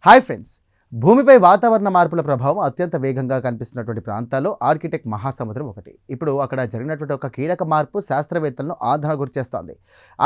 Hi friends, భూమిపై వాతావరణ మార్పుల ప్రభావం అత్యంత వేగంగా కనిపిస్తున్నటువంటి ప్రాంతాల్లో ఆర్కిటిక్ మహాసముద్రం ఒకటి. ఇప్పుడు అక్కడ జరిగినటువంటి ఒక కీలక మార్పు శాస్త్రవేత్తలను ఆందోళన గురిచేస్తోంది.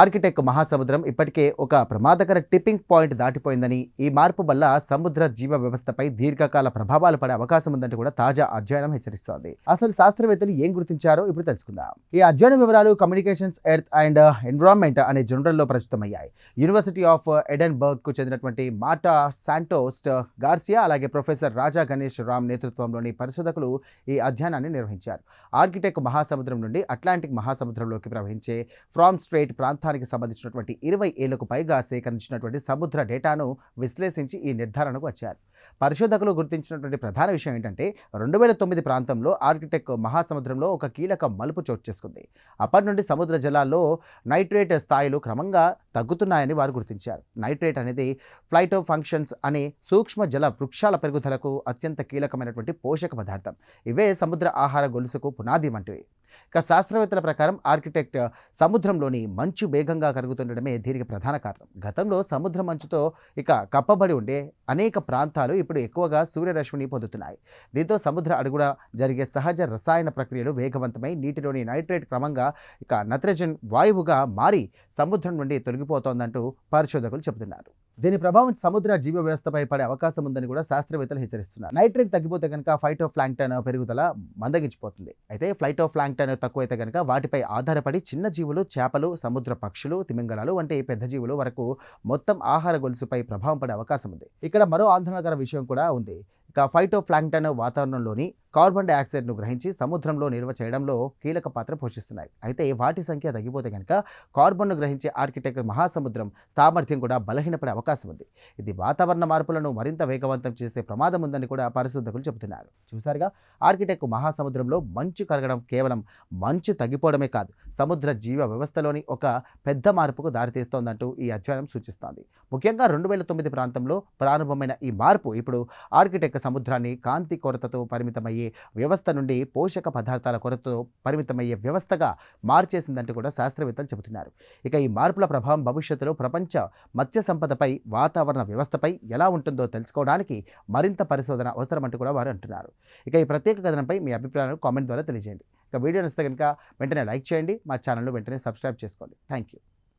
ఆర్కిటిక్ మహాసముద్రం ఇప్పటికే ఒక ప్రమాదకర టిప్పింగ్ పాయింట్ దాటిపోయిందని, ఈ మార్పు వల్ల సముద్ర జీవ వ్యవస్థపై దీర్ఘకాల ప్రభావాలు పడే అవకాశం ఉందంటూ కూడా తాజా అధ్యయనం హెచ్చరిస్తోంది. అసలు శాస్త్రవేత్తలు ఏం గుర్తించారో ఇప్పుడు తెలుసుకుందాం. ఈ అధ్యయన వివరాలు కమ్యూనికేషన్స్ ఎర్త్ అండ్ ఎన్విరాన్మెంట్ అనే జర్నల్లో ప్రచురితమయ్యాయి. యూనివర్సిటీ ఆఫ్ ఎడెన్బర్గ్ కు చెందినటువంటి మార్టా శాంటోస్ గార్సియా అలాగే ప్రొఫెసర్ రాజా గణేష్ రామ్ నేతృత్వంలోని పరిశోధకులు ఈ అధ్యయనాన్ని నిర్వహించారు. ఆర్కిటిక్ మహాసముద్రం నుండి అట్లాంటిక్ మహాసముద్రంలోకి ప్రవహించే ఫ్రామ్ స్ట్రెయిట్ ప్రాంతానికి సంబంధించినటువంటి 20 ఏళ్లకు పైగా సేకరించినటువంటి సముద్ర డేటాను విశ్లేషించి ఈ నిర్ధారణకు వచ్చారు. పరిశోధకులు గుర్తించినటువంటి ప్రధాన విషయం ఏంటంటే 2009 ప్రాంతంలో ఆర్కిటిక్ మహాసముద్రంలో ఒక కీలక మలుపు చోటు చేసుకుంది. అప్పటి నుండి సముద్ర జలాల్లో నైట్రేట్ స్థాయిలు క్రమంగా తగ్గుతున్నాయని వారు గుర్తించారు. నైట్రేట్ అనేది ఫ్లైటో ఫంక్షన్స్ అనే సూక్ష్మ జల వృక్షాల పెరుగుదలకు అత్యంత కీలకమైనటువంటి పోషక పదార్థం. ఇవే సముద్ర ఆహార గొలుసుకు పునాది వంటివి. ఇక శాస్త్రవేత్తల ప్రకారం ఆర్కిటిక్ సముద్రంలోని మంచు వేగంగా కరుగుతుండడమే దీనికి ప్రధాన కారణం. గతంలో సముద్ర మంచుతో కప్పబడి ఉండే అనేక ప్రాంతాలు ఇప్పుడు ఎక్కువగా సూర్యరశ్మిని పొందుతున్నాయి. దీంతో సముద్ర అడుగున జరిగే సహజ రసాయన ప్రక్రియలు వేగవంతమై నీటిలోని నైట్రేట్ క్రమంగా నైట్రోజన్ వాయువుగా మారి సముద్రం నుండి తొలగిపోతోందంటూ పరిశోధకులు చెబుతున్నారు. దీని ప్రభావం సముద్ర జీవ వ్యవస్థపై పడే అవకాశం ఉందని కూడా శాస్త్రవేత్తలు హెచ్చరిస్తున్నారు. నైట్రేట్ తగ్గిపోతే కనుక ఫైటోప్లాంక్టన్ పెరుగుదల మందగించిపోతుంది. అయితే ఫైటోప్లాంక్టన్ తక్కువైతే కనుక వాటిపై ఆధారపడి చిన్న జీవులు, చేపలు, సముద్ర పక్షులు, తిమింగలాలు వంటి పెద్ద జీవులు వరకు మొత్తం ఆహార గొలుసుపై ప్రభావం పడే అవకాశం ఉంది. ఇక్కడ మరో ఆందోళనకర విషయం కూడా ఉంది. ఫైటోప్లాంక్టన్ వాతావరణంలోని కార్బన్ డైఆక్సైడ్ను గ్రహించి సముద్రంలో నిల్వ చేయడంలో కీలక పాత్ర పోషిస్తున్నాయి. అయితే వాటి సంఖ్య తగ్గిపోతే కనుక కార్బన్ను గ్రహించే ఆర్కిటిక్ మహాసముద్రం సామర్థ్యం కూడా బలహీనపడే అవకాశం ఉంది. ఇది వాతావరణ మార్పులను మరింత వేగవంతం చేసే ప్రమాదం ఉందని కూడా పరిశోధకులు చెబుతున్నారు. చూసారుగా, ఆర్కిటిక్ మహాసముద్రంలో మంచు కరగడం కేవలం మంచు తగ్గిపోవడమే కాదు, సముద్ర జీవ వ్యవస్థలోని ఒక పెద్ద మార్పుకు దారితీస్తోందంటూ ఈ అధ్యయనం సూచిస్తోంది. ముఖ్యంగా 2009 ప్రాంతంలో ప్రారంభమైన ఈ మార్పు ఇప్పుడు ఆర్కిటిక్ సముద్రాన్ని కాంతి కొరతతో పరిమితమయ్యే వ్యవస్థ నుండి పోషక పదార్థాల కొరతతో పరిమితమయ్యే వ్యవస్థగా మార్చేసిందంటూ కూడా శాస్త్రవేత్తలు చెబుతున్నారు. ఈ మార్పుల ప్రభావం భవిష్యత్తులో ప్రపంచ మత్స్య సంపదపై, వాతావరణ వ్యవస్థపై ఎలా ఉంటుందో తెలుసుకోవడానికి మరింత పరిశోధన అవసరమంటూ కూడా వారు అంటున్నారు. ఈ ప్రత్యేక కథనంపై మీ అభిప్రాయాలను కామెంట్ ద్వారా తెలియజేయండి. వీడియో నచ్చితే కనుక వెంటనే లైక్ చేయండి, మా ఛానల్ను వెంటనే సబ్స్క్రైబ్ చేసుకోండి. Thank you.